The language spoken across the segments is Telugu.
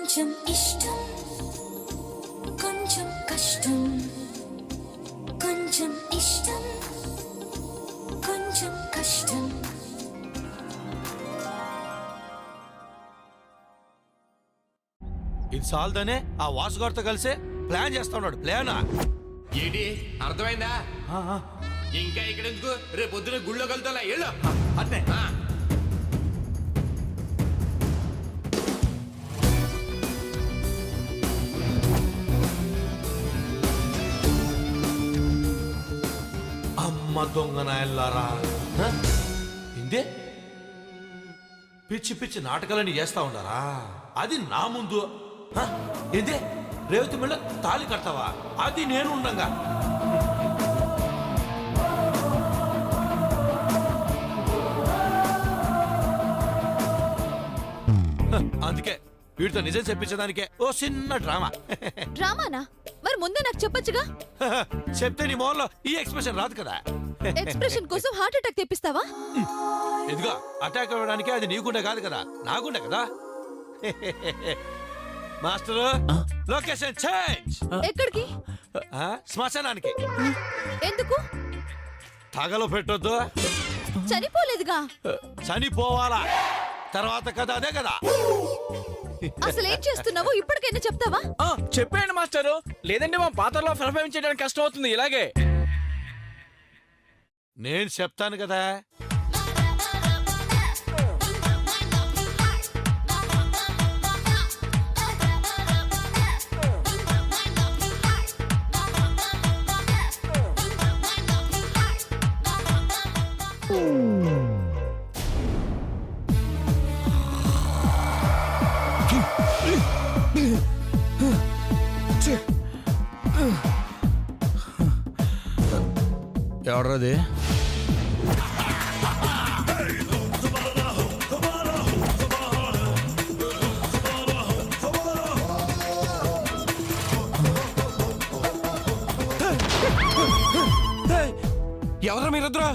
కొంచెం ఇష్టం కొంచెం కష్టం కొంచెం ఇష్టం కొంచెం కష్టం. ఇది సాల్దనే ఆ వాసుగారితో కలిసి ప్లాన్ చేస్తా ఉన్నాడు. ప్లానా ఏంటి అర్థమైందా? ఇంకా ఇక్కడ ఎందుకు? రేపు పొద్దున గుళ్ళో కలుతా వెళ్ళు. అట్నే అమ్మ దొంగ నాయల్లారా, ఇందే పిచ్చి పిచ్చి నాటకాలని చేస్తా ఉండారా? అది నా ముందు ఏందే రేవతి మళ్ళీ తాళి కడతావా? అది నేను ఉండగా అందుకే వీటితో నిజం చెప్పించడానికే ఓ చిన్న డ్రామా. డ్రామానా? మరి ముందే నాకు చెప్పొచ్చుగా. చెప్తే నీ మొహంలో ఈ ఎక్స్ప్రెషన్ రాదు కదా. ఎక్స్ప్రెషన్ కోసం హార్ట్ అటాక్ తెప్పిస్తావా? ఇదిగో అటాక్ అవ్వడానికి అది నీకుండే కాదు కదా, నాకుండే కదా. Master location change. ఎక్కడికి? శ్మశానానికి. ఎందుకు? తగలో పెట్టొద్దు. చనిపోలేదుగా. చనిపోవాలా? తర్వాత కదా అదే కదా. అసలు ఏం చేస్తున్నావో ఇప్పటికైనా చెప్తావా? చెప్పండి మాస్టరు, లేదంటే మా పాత్రలో పర్ఫార్మెన్స్ చేయడానికి కష్టం అవుతుంది. ఇలాగే నేను చెప్తాను కదా. ఎవరది? ఎవరా మీరిద్దరు?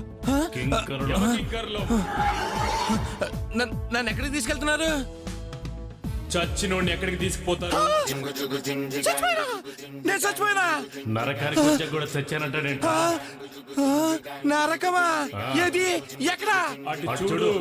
నన్ను ఎక్కడికి తీసుకెళ్తున్నారు? చచ్చినోడిని ఎక్కడికి తీసుకుపోతారు? నేను చచ్చిపోయినా? నరకానికి వచ్చాక కూడా చచ్చానంటాడేంటి? నరకమా? ఏది? ఎక్కడా? అటు చూడు.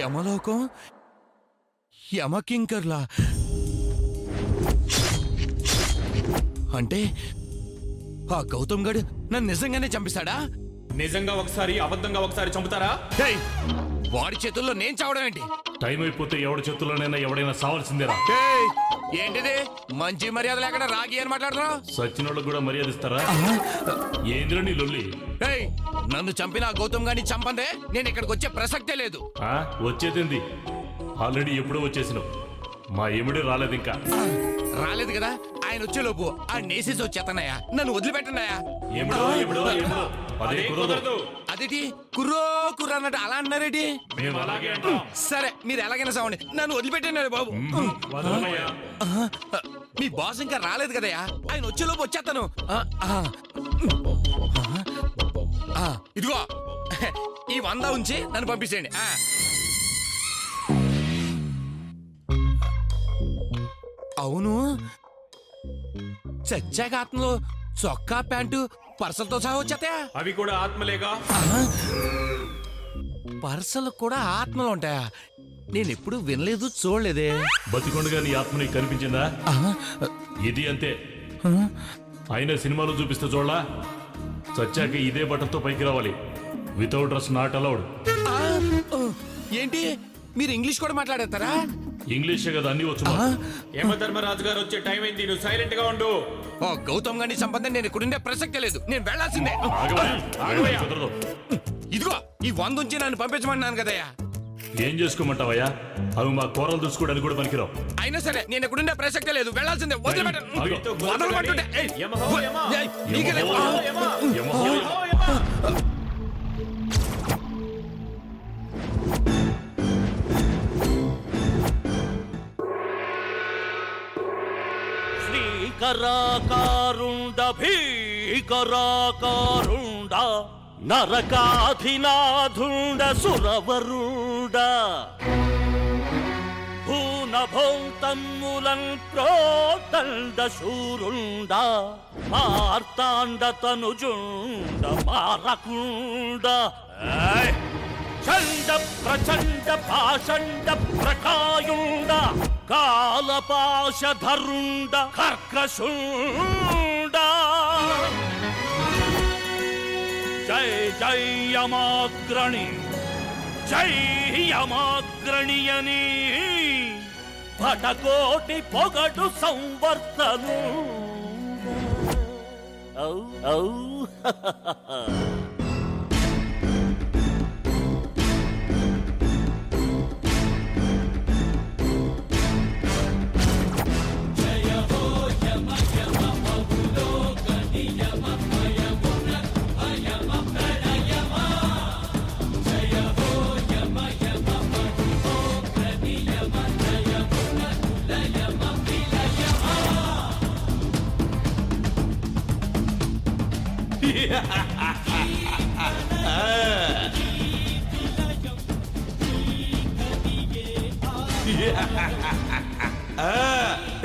యమలోకం, యమకింకర్లా. అంటే ఆ గౌతమ్ గడు నన్ను నిజంగానే చంపిస్తాడా? నిజంగా ఒకసారి, అబద్ధంగా ఒకసారి చంపుతారా? వాడి చేతుల్లో నేను చావడం ఏంటి? టైం అయిపోతే ఎవడి చేతుల్లోనైనా ఎవడైనా సావాల్సిందేరా. ఏంటిది? మంచి మర్యాద లేకుండా రాగి అని మాట్లాడుతున్నావు? సచ్చినోళ్ళకు కూడా మర్యాద ఇస్తారా? ఏంద్ర నీ లొల్లి? నన్ను చంపిన ఆ గౌతమ్ గారిని చంపందే నేను ఇక్కడికి వచ్చే ప్రసక్తే లేదు. వచ్చేదింది ఆల్రెడీ ఎప్పుడో వచ్చేసినావు. మా ఎముడే రాలేదు ఇంకా. రాలేదు కదా, ఆయన వచ్చేలోపు ఆ నేసేసి వచ్చేతన్నాయా? నన్ను వదిలిపెట్టన్నాయా? అదేటి కుర్రో కుర్ర అన్నట్టు అలా అన్నారేటి? సరే మీరు ఎలాగైనా సావండి, నన్ను వదిలిపెట్టినారు బాబు. మీ బాస్ ఇంకా రాలేదు కదయా, ఆయన వచ్చేలోపు వచ్చేస్తాను. ఇదిగో ఈ 100 ఉంచి నన్ను పంపించేయండి. అవును, చచ్చాక ఆత్మలో చొక్కా ప్యాంటు పర్సలతో సహా వచ్చేస్తాయా? అవి కూడా ఆత్మలేగా. పర్సలు కూడా ఆత్మలు ఉంటాయా? నేను ఎప్పుడు వినలేదు, చూడలేదే. బతికొండగా నీ ఆత్మ నీకు కనిపించిందా? ఇది అంతే. అయినా సినిమాలో చూపిస్తే చూడలా చచ్చాక ఇదే బట్టలతో పైకి రావాలి. Without dress not allowed. ఏంటి మీరు ఇంగ్లీష్ కూడా మాట్లాడతారా? ఇంగ్లీషే కదా అన్ని వచ్చు మాకు. యమధర్మరాజు గారు వచ్చే టైం అయింది, నువ్వు సైలెంట్ గా ఉండు. ఓ గౌతమ్ గారి సంబంధం నేను ఇక్కడుండే ప్రసక్తే లేదు. నేను వెళ్లాల్సిందే. ఆగవయ్యా, కుదరదు. ఇదిగో ఈ 100 ఉంచి నన్ను పంపించమన్నాను కదయ్యా. ఏం చేసుకోమంటావయ్యా? అవి మా కూరలు చూసుకోవడానికి కూడా పనికిరావు. అయినా సరే నేను ఇక్కడుండే ప్రసక్తే లేదు. వెళ్లాల్సిందే. ఆగు. వదలమంటుంటే ఏయ్, యమహో, యమ. ఏయ్, నీకే లేదు. యమహో. శ్రీకరాకారుండ భీకరాకారుండ నరకాధినాథుండ సురవరుండ భూనభోంతమ్ములం క్రోదండ శూరుండ మార్తాండ తనుజుండ మారకుండ చండ ప్రచండ పాషండ ప్రకాయుండ కాలపాశధరుండ కర్కశుండ జై జై యమాగ్రణి జై యమాగ్రణియని పటకోటి పొగడు సంవర్తను ఔ ఔ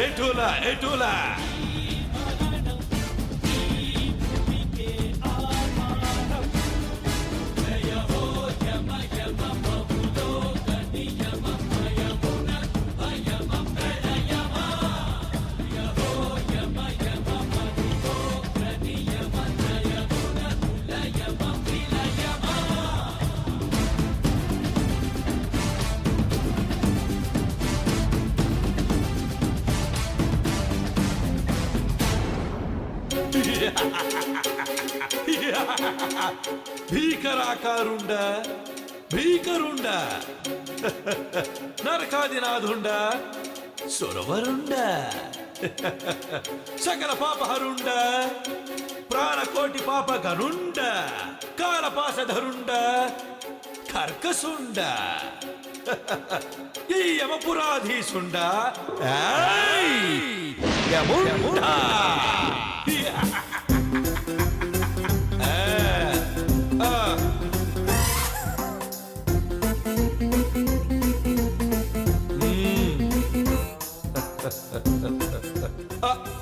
ఎటులా ఎటులా భీకరాకారుండ భీకరుండ నరకాదినాథుండ సురవరుండ సకల పాపహరుండ ప్రాణకోటి పాప గనుండ కాలపాసధరుండ కర్కసుండ ఈ యమపురాధీసుండ యముండ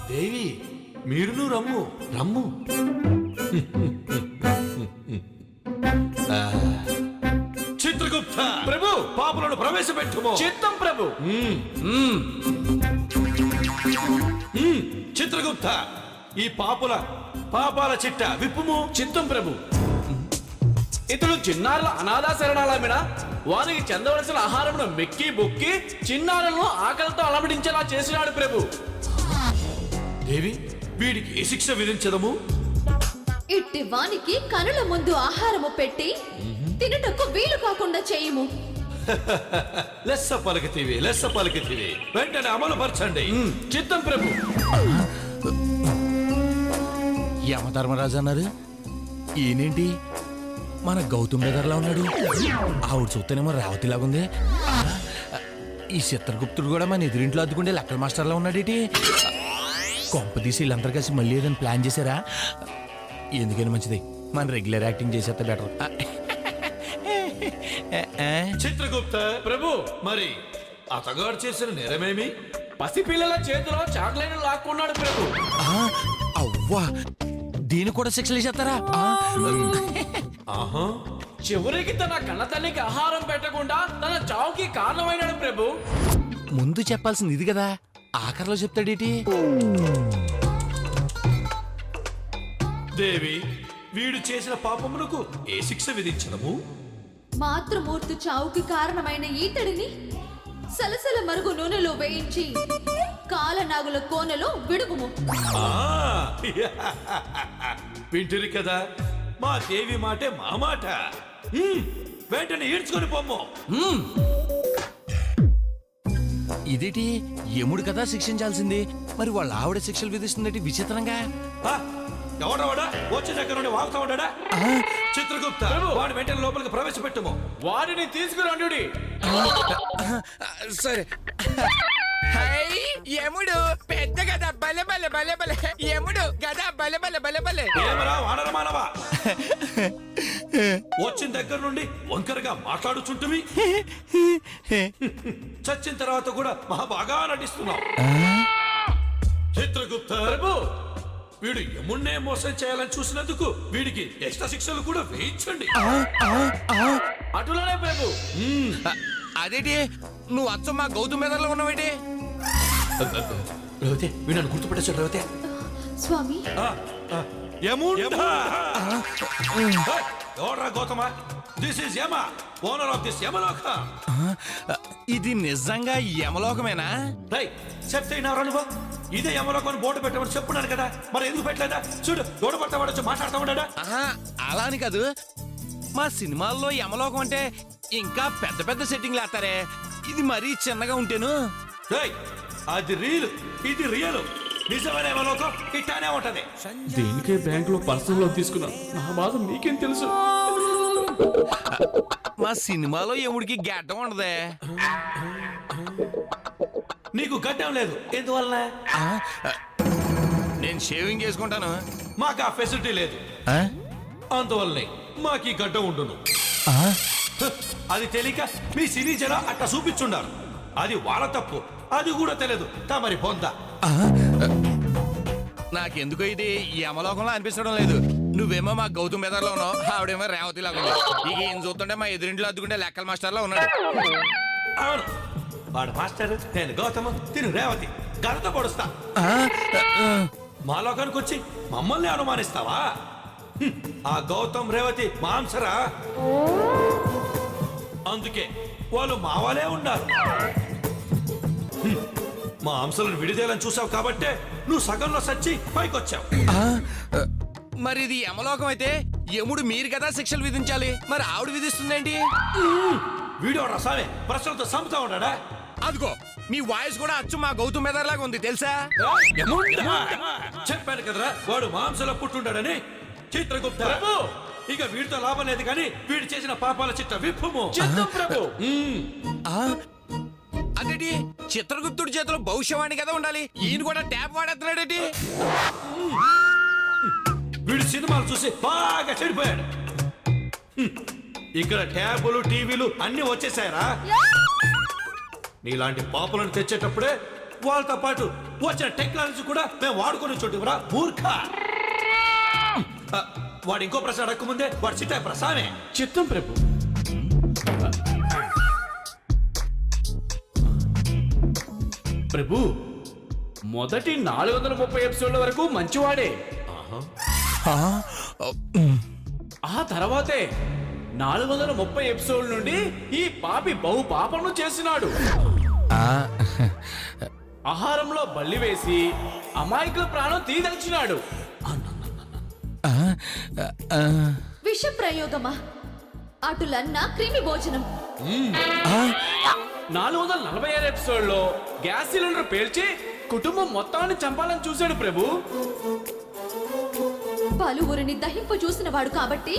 దేవి మీరును రమ్ము రమ్ము. చిత్రగుప్త ప్రభు పాపులను ప్రవేశపెట్టుము. చిత్తం ప్రభు. చిత్రగుప్త ఈ పాపాల చిట్ట విప్పుము. చిత్తం ప్రభు. ఇతడు చిన్నారుల అనాథ శరణాలమిన వారికి చెందవలసిన ఆహారమును మెక్కి బొక్కి చిన్నారులను ఆకలితో అలమడించేలా చేసినాడు ప్రభు. దేవి వీడికి ఏ శిక్ష విధించదము? ఇట్టి వానికి కనుల ముందు ఆహారము పెట్టి తినుటకు వీలు కాకుండా చేయుము. లెస్స పలికితివి వెంటనే అమలు పరచండి. చిత్తం ప్రభు. యమధర్మరాజు అన్నారు. ఈయనేంటి మన గౌతమ్ బెదర్లా ఉన్నాడు? ఆవిడ చూస్తేనేమో రేవతిలాగుంది. ఈ చిత్రగుప్తుడు కూడా మన ఎదురింట్లో అద్దుకుంటే లెక్కల మాస్టర్లా ఉన్నాడేటి? కొంపదీసి వీళ్ళందరూ కలిసి మళ్ళీ ఏదైనా ప్లాన్ చేశారా? ఎందుకని మంచిది మన రెగ్యులర్ యాక్టింగ్ చేసేస్తే బెటర్. చిత్రగుప్త ప్రభు మరి అతగాడు చేసిన నేరమేమి? పసిపిల్లల చేతిలో చాక్లెట్ లాక్కున్నాడు ప్రభు. అవ్వా దీన్ని కూడా శిక్షలు చేస్తారా? ఆహా చివరికి తన కన్న తల్లికి ఆహారం పెట్టకుండా తన చావుకి కారణమైనాడు ప్రభు. ముందు చెప్పాల్సింది ఇది కదా, ఆఖరిలో చెప్తాడేటి? దేవి వీడు చేసిన పాపమునకు ఏ శిక్ష విధించడము? మాతృమూర్తి చావుకి కారణమైన ఈతడిని సలసల మరుగు నూనెలో వేయించి కాలనాగుల కోనలో విడుగుము. ఆ, వింటిరి కదా, మా దేవి మాటే మా మాట. వెంటనే ఈడ్చుకొని పొమ్ము. ఇదేటి యముడు కదా శిక్షించాల్సింది, మరి వాళ్ళ ఆవిడ శిక్షలు విధిస్తుందటి విచిత్రంగా. ఎవడా వచ్చిన దగ్గర నుండి వాగుతా ఉన్నాడా? చిత్రగుప్త, వాడు వెంటనే లోపలికి ప్రవేశపెట్టుము. వాడిని తీసుకురండి. సరే. యముడు పెద్ద గద బలె బలె బలె బలె, యముడు గద బలె బలె బలె బలె. ఏమరా వానర మానవా, వచ్చిన దగ్గర నుండి వంకరగా మాట్లాడుచుంటువి. చచ్చిన తర్వాత కూడా మహా బాగా నటిస్తున్నావు. చిత్రగుప్త ప్రభు, వీడు యముణ్ణే మోసం చేయాలని చూసినందుకు వీడికి ఎక్స్ట్రా శిక్షలు కూడా వేయించండి. అటులోనే ప్రభు. అదేటి నువ్వు అచ్చం మా గౌతమ్ మెదర్లో ఉన్నావేటి? రేవతే, వీడు గుర్తుపెట్టేశాడు. రేవతే, స్వామి, ఎవడ్రా Gautama? This is Yama, owner of this Yamaloka. ఇది నిజంగా యమలోకమేనా? రై చెప్తే నువ్వు ఇదే యమలోకం బోర్డు పెట్టమని చెప్పున్నాను కదా, మరి ఎందుకు పెట్టలేదా? చూడు, గోడ పడతా వచ్చి మాట్లాడుతూ ఉన్నాడా? అలా అని కాదు, మా సినిమాల్లో యమలోకం అంటే ఇంకా పెద్ద పెద్ద సెట్టింగ్లు వేస్తారే, ఇది మరీ చిన్నగా ఉంటేను. రై, అది రీల్, ఇది రియల్. నిజమైన యమలోకం ఇట్టానే ఉంటది. దేనికే బ్యాంక్ లో పర్సనల్ లోన్ తీసుకున్నాను, నా బాధ మీకేం తెలుసు. మా సినిమాలో యముడికి గడ్డం ఉండదే. నీకు గడ్డం లేదు, ఎందువల్ల? నేను షేవింగ్ చేసుకుంటాను. మాకు ఆ ఫెసిలిటీ లేదు, అందువల్లనే మాకు ఈ గడ్డం ఉండును. అది తెలియక మీ సినీ జన అట్లా చూపించుండారు. అది వాళ్ళ తప్పు, అది కూడా తెలియదు తమరి పొంద. నాకెందుకో ఇది యమలోకంలో అనిపించడం లేదు. నువ్వేమో మా గౌతమ్ బెదర్లో ఉన్నావు, ఆవిడేమో రేవతి లాగా ఉన్నావు. ఇక ఏం చూస్తుంటే మా ఎదురింట్లో అద్దుకుంటే లెక్కల మాస్టర్లో ఉన్నాడు. అవును, వాడు మాస్టర్, నేను గౌతమ్, తిను రేవతి. గడత పొడుస్తా. మా లోకానికి వచ్చి మమ్మల్ని అనుమానిస్తావా? ఆ గౌతమ్ రేవతి మాంసరా, అందుకే వాళ్ళు మా వాళ్ళే ఉన్నారు. మా అంశాలను విడిదేయాలని చూసావు కాబట్టే నువ్వు సగంలో సచ్చి పైకొచ్చావు. మరి ఇది యమలోకం అయితే యముడు మీరు కదా శిక్షలు విధించాలి, మరి ఆవిడ విధిస్తుందేంటి? వీడియో రసామే ప్రశ్నలతో సంపుతా ఉన్నాడా? అదిగో మీ వాయిస్ కూడా అచ్చు మా గౌతమ్ బెదర్ లాగా ఉంది తెలుసా? చెప్పాను కదరా, వాడు మాంసలో పుట్టుండాడని. చిత్రగుప్త, ఇక వీడితో లాభం లేదు కానీ వీడు చేసిన పాపాల చిట్ట విప్పుము. ప్రభు, అదేటి చిత్రగుప్తుడి చేతిలో భవిష్యవాణి కదా ఉండాలి, ఈయన కూడా ట్యాప్ వాడేస్తున్నాడేటి? వీడు సినిమాలు చూసి బాగా చెడిపోయాడు. ఇక్కడ ట్యాబులు టీవీలు అన్ని వచ్చేసాయరా. నీలాంటి పాపులను తెచ్చేటప్పుడే వాళ్ళతో పాటు వచ్చిన టెక్నాలజీ కూడా మేము వాడుకొని చూడరా మూర్ఖ. వాడు ఇంకో ప్రశ్న అడగకముందే వాడు చిట్ట ప్రసామే. చిత్తం ప్రభు. ప్రభు, మొదటి 430 ఎపిసోడ్ల వరకు మంచివాడే. ఆ తర్వాతే 430 ఎపిసోడ్ల నుండి ఈ పాపి బహు పాపను చేసినాడు. ఆహారంలో బల్లి వేసి అమాయకుల ప్రాణం తీదలిచినాడు. విష ప్రయోగమా? అటులన్నా క్రిమి భోజనం. 446 ఎపిసోడ్లో గ్యాస్ సిలిండర్ పేల్చి కుటుంబం మొత్తాన్ని చంపాలని చూశాడు ప్రభు. పలువురిని దహింపు చూసిన వాడు కాబట్టి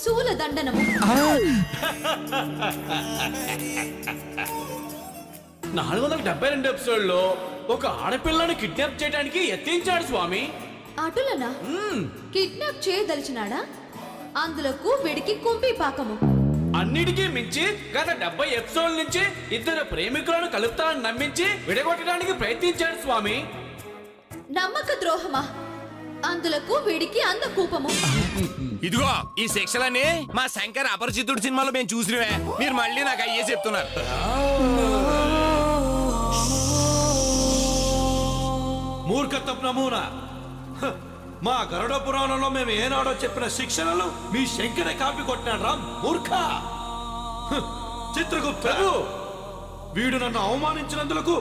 శూల దండనము. 472 ఎపిసోడ్లో ఒక ఆడపిల్లని కిడ్నాప్ చేయడానికి యత్నించాడు స్వామి. అటులనా? కిడ్నాప్ చేయదలిచినాడా? అందులకు వీడికి కుంపి పాకము. అన్నిటికీ మించి గత 70 ఎపిసోడ్ల నుంచి ఇద్దరు ప్రేమికులను కలుపుతానని నమ్మించి విడగొట్టడానికి ప్రయత్నించాడు స్వామి. నమ్మక ద్రోహమా? అందులకు వీడికి అందకూపము. ఇదిగో ఈ శిక్షలన్నీ మా శంకర్ అపరిచితుడు సినిమాలో మేము చూసినవే, మీరు మళ్ళీ నాకు అయ్యే చెప్తున్నారు. మూర్ఖత్వం నమూనా. మా గరుడ పురాణంలో మేము ఏనాడో చెప్పిన శిక్షణలు మీ శంకరే కాపీ కొట్టినాడు రా మూర్ఖ. హ్, చిత్రగుప్త వీడు నన్ను అవమానించినందుకు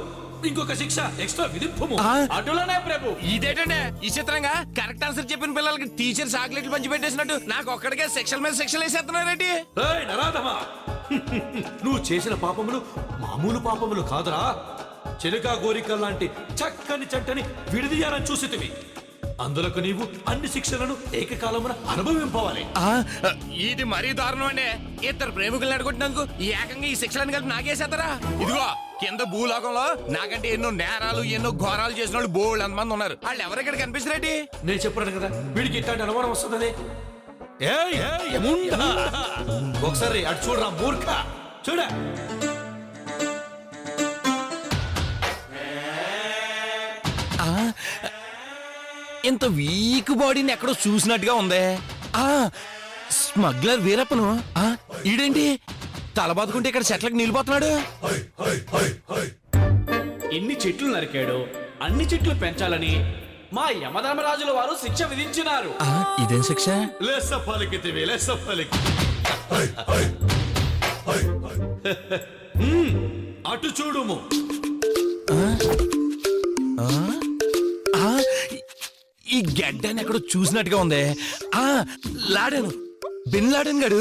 ఇంకొక శిక్ష ఎక్స్ట్రా విధింపుము. అటులనే ప్రభు. ఇదేటండి ఈ చిత్రంగా కరెక్ట్ ఆన్సర్ చెప్పిన పిల్లలకి టీచర్ చాక్లెట్లు పంచి పెట్టేసినట్టు నాకు ఒక్కడికే సెక్షన్ మీద సెక్షన్ వేసేస్తున్నారేంటి? ఏయ్ నరాధమా, నువ్వు చేసిన పాపములు మామూలు పాపములు కాదురా. చిలుక గోరిక లాంటి చక్కని చెట్టని విడిదీయాలని చూసితివి. అందులకు నీవు అన్ని శిక్షలను ఏకకాలమున అనుభవింపవాలి. ఇది మరీ దారుణం అండి. ఇద్దరు ప్రేమికులను అడుగుతున్నందుకు ఏకంగా ఈ శిక్షలను కలిపి నాకేసేస్తారా? ఇదిగో కింద భూలోకంలో నాకంటే ఎన్నో నేరాలు ఎన్నో ఘోరాలు చేసిన వాళ్ళు బోల్డ్ అంతమంది ఉన్నారు. వాళ్ళు ఎవరెక్కడ కనిపిస్తారేంటి? నేను చెప్పాను కదా వీడికి ఇట్లాంటి అనుమానం వస్తుందని. ఒకసారి అటు చూడరా మూర్ఖ, చూడ. ఇంత వీక్ బాడీని ఎక్కడో చూసినట్టుగా ఉందే. స్మగ్లర్ వీరప్పను. ఈడేంటి తల బాదుకుంటే ఇక్కడ చెట్లకు నిలిపోతున్నాడు? ఎన్ని చెట్లు నరికాడు, అన్ని చెట్లు పెంచాలని మా యమధర్మరాజుల వారు శిక్ష విధించినారు. ఇదేం శిక్ష? లెస్స పలికితివి, లెస్స పలికి. అటు చూడుము. ఈ గడ్డని ఎక్కడో చూసినట్టుగా ఉంది. లాడాను బిన్ లాడన్ గడు.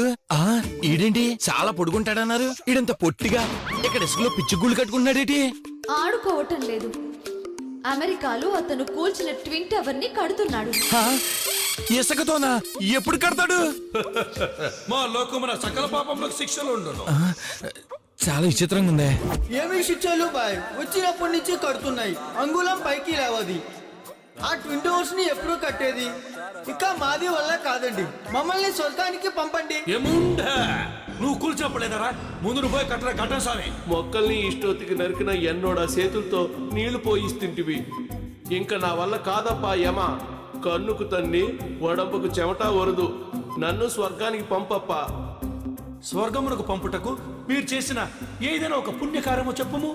ఈడేంటి చాలా పొడుగుంటాడన్నారు, ఈడంత పొట్టిగా ఇక్కడ ఇసుకలో పిచ్చిగుళ్ళు కట్టుకుంటున్నాడేటి? ఆడుకోవటం లేదు, అమెరికాలో అతను కూల్చిన ట్విన్ టవర్ ని కడుతున్నాడు. ఇసుకతోనా? ఎప్పుడు కడతాడు? మా లోకమున సకల పాపంలో శిక్షలు ఉండును. చాలా విచిత్రంగా ఉందే. ఏమి శిక్షలు బాయ్, వచ్చినప్పటి నుంచి కడుతున్నాయి, అంగుళం పైకి లేవది. ఆ ట్విన్ టవర్స్ ని ఎప్పుడు కట్టేది? ఇక మాది వల్ల కాదండి, మమ్మల్ని స్వర్గానికి పంపండి. ఏముండా నువ్వు కూల్చప్పలేదరా? ముందు నువ్వు పోయి కట్టరా కట్టం సామి. మొక్కల్ని ఇష్టొత్తికి నరికిన ఎన్నోడా చేతులతో నీళ్లు పోయిస్తుంటివి. ఇంక నా వల్ల కాదప్పా యమ. కన్నుకు తన్ని వడంపుకు చెమట వరదు. నన్ను స్వర్గానికి పంపప్పా. స్వర్గమునకు పంపుటకు మీరు చేసిన ఏదైనా ఒక పుణ్యకార్యము చెప్పుము.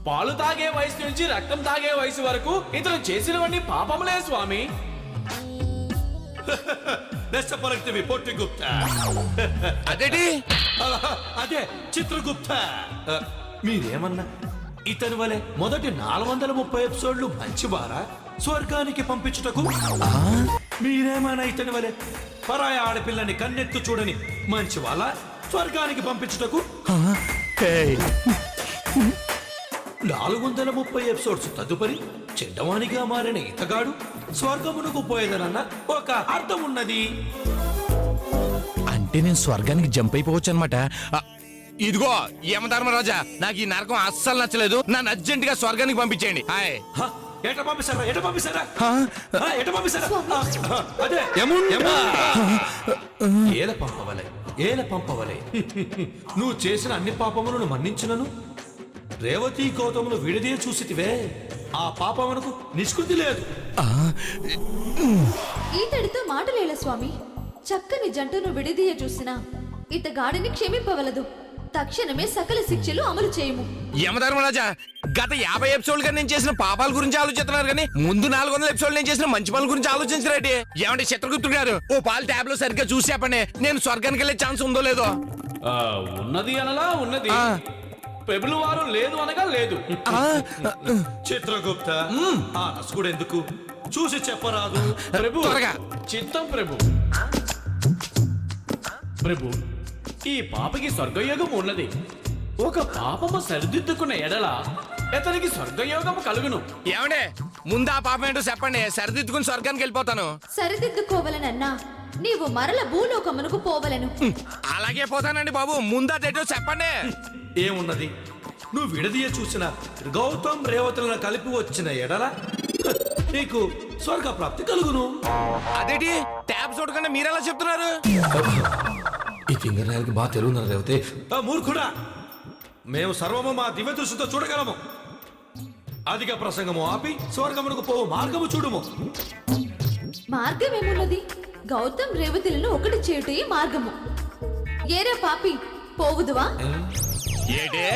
పాలు తాగే వయసు నుంచి రక్తం తాగే వయసు వరకు ఇతను చేసినవన్నీ పాపములే స్వామి. లెస్స పలికితివి పొట్టి గుప్త. అదేటి? అదే చిత్రగుప్త. మీరేమన్నా ఇతని వలె మొదటి 430 ఎపిసోడ్లు మంచివారా స్వర్గానికి పంపించుటకు? మీరేమైనా ఇతని వలె పరాయ ఆడపిల్లని కన్నెత్తు చూడని మంచి వాళ్ళ స్వర్గానికి పంపించుటకు? 430 ఎపిసోడ్స్ తదుపరి చెడ్డవానిగా మారిన ఇతగాడు స్వర్గమునకు పోయేదనన్న ఒక అర్థం ఉన్నది. అంటే నేను స్వర్గానికి జంప్ అయిపోవచ్చు అనమాట. ఇదిగో యమధర్మరాజా, నాకు ఈ నరకం అస్సలు నచ్చలేదు. నన్ను అర్జెంట్ గా స్వర్గానికి పంపించేయండి. హాయ్. ఎట పంపిస్తారా? ఎట పంపిస్తారా? ఎట పంపిస్తారా? అదే ఏల పంపవలే, ఏల పంపవలే. నువ్వు చేసిన అన్ని పాపములను మన్నించునను రేవతి గౌతమును విడదీయ చూసితివే, ఆ పాపమునకు నిష్కృతి లేదు. ఈతడితో మాటలేల స్వామి. చక్కని జంటను విడదీయ చూసినా ఇతగాడిని క్షమింపవలదు. తక్షణమే సకల శిక్షలు అమలు చేయము. యమధర్మరాజా, గత 50 ఎపిసోడ్లుగా నేను చేసిన పాపాల గురించి ఆలోచిస్తున్నారు కానీ ముందు 400 ఎపిసోడ్లు నేను చేసిన మంచి పనుల గురించి ఆలోచించరేంటి? ఏమంటే చిత్రగుప్తుడు గారు, ఓ పాలు ట్యాబ్ లో సరిగ్గా చూసి చెప్పండి, నేను స్వర్గానికి వెళ్ళే ఛాన్స్ ఉందో లేదో? ఉన్నది అనలా ఉన్నది, పెబులు వారు లేదు అనగా లేదు. చిత్రగుప్త, ఆ నసుకుడు ఎందుకు చూసి చెప్పరాదు? ప్రభు త్వరగా. చిత్తం ప్రభు. ప్రభు, ఈ పాపకి స్వర్గయోగం ఉన్నది. ఒక పాపము సరిదిద్దుకున్న ఎడల అతనికి స్వర్గయోగము కలుగును. ఏమండే ముందు ఆ పాపం ఏంటో చెప్పండి, సరిదిద్దుకుని స్వర్గానికి వెళ్ళిపోతాను. సరిదిద్దుకోవలనన్నా నీవు మరల భూలోకమునకు పోవలను. అలాగే పోతానండి బాబు, ముందు అదేటో చెప్పండి. ఏమున్నది? నువ్వు విడదీయ చూసిన గౌతమ్ రేవతులను కలిపి వచ్చిన ఎడల నీకు స్వర్గ ప్రాప్తి కలుగును. అదేటి ట్యాబ్ చూడకుండా మీరెలా చెప్తున్నారు? ఈ ఫింగర్ నాయలకి బాగా తెలుగున్నారు రేవతి. మూర్ఖుడా, మేము సర్వము మా దివ్య దృష్టితో చూడగలము. అధిక ప్రసంగము ఆపి స్వర్గమునకు పోవు మార్గము చూడుము. మార్గం ఏమున్నది? గౌతమ్ రేవతులను ఒకటి చేయుటే మార్గము. ఏరా పాపి, పోవుదువా? ఏటే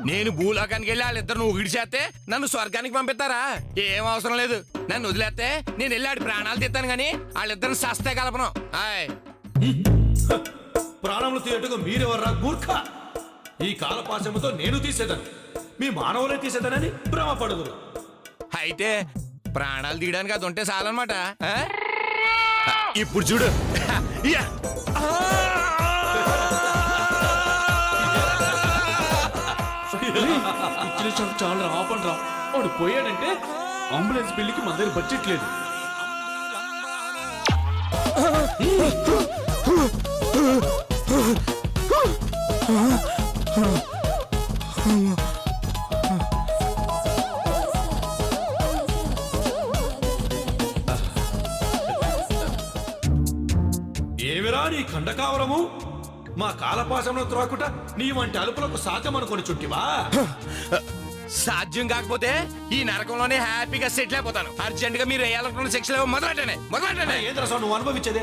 నేను భూలోకానికి వెళ్ళి వాళ్ళిద్దరు నువ్వు విడిచేస్తే నన్ను స్వర్గానికి పంపిస్తారా? ఏం అవసరం లేదు. నన్ను వదిలేస్తే నేను వెళ్ళి ఆడి ప్రాణాలు తీస్తాను గాని వాళ్ళిద్దరిని సస్తే కలపను. ఆయ్ ప్రాణములు తీయటకు మీరెవర్రా మూర్ఖ? ఈ కాలపాశముతో నేను తీసేదను, మీ మానవులే తీసేదనని భ్రమపడుదురు. అయితే ప్రాణాలు తీయడానికి అది ఉంటే చాలన్నమాట. ఇప్పుడు చూడు. యా. ఇచ్చిన చాలా ఆపండి రా. వాడు పోయాడంటే అంబులెన్స్ బిల్లుకి మన దగ్గర బడ్జెట్ లేదు. ఏమిరా నీ ఖండకావరము? మా కాలపాశంలో త్రాకుట నీ వంటి అలుపులకు సాధ్యమనుకొని చుట్టివా? సాధ్యం కాకపోతే ఈ నరకంలోనే హ్యాపీగా సెటిల్ అయిపోతాను. అర్జెంట్ గా మీరు వేయాలనుకున్న శిక్షలు మొదలెట్టండి. ఏంద్రసా నువ్వు అనుభవించేదే?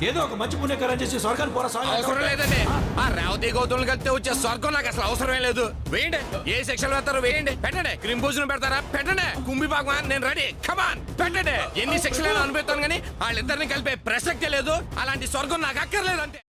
ఏదో ఒక మంచి పుణ్యకారం చేసి స్వర్గాన్ని పోరా సాగు. అవసరం లేదండి. ఆ రేవతి గౌతములు కలిపితే వచ్చే స్వర్గం నాకు అసలు అవసరమే లేదు. వేయండి. ఏ శిక్షలు పెడతారో వేయండి. పెట్టండి. క్రిమ్ భోజనం పెడతారా? పెట్టండి. కుంభి భాగం నేను రెడీ. కమాన్ పెట్టండి. ఎన్ని శిక్షలు అనుభవిస్తాను కానీ వాళ్ళిద్దరిని కలిపే ప్రసక్తే లేదు. అలాంటి స్వర్గం నాకు అక్కర్లేదు అంతే.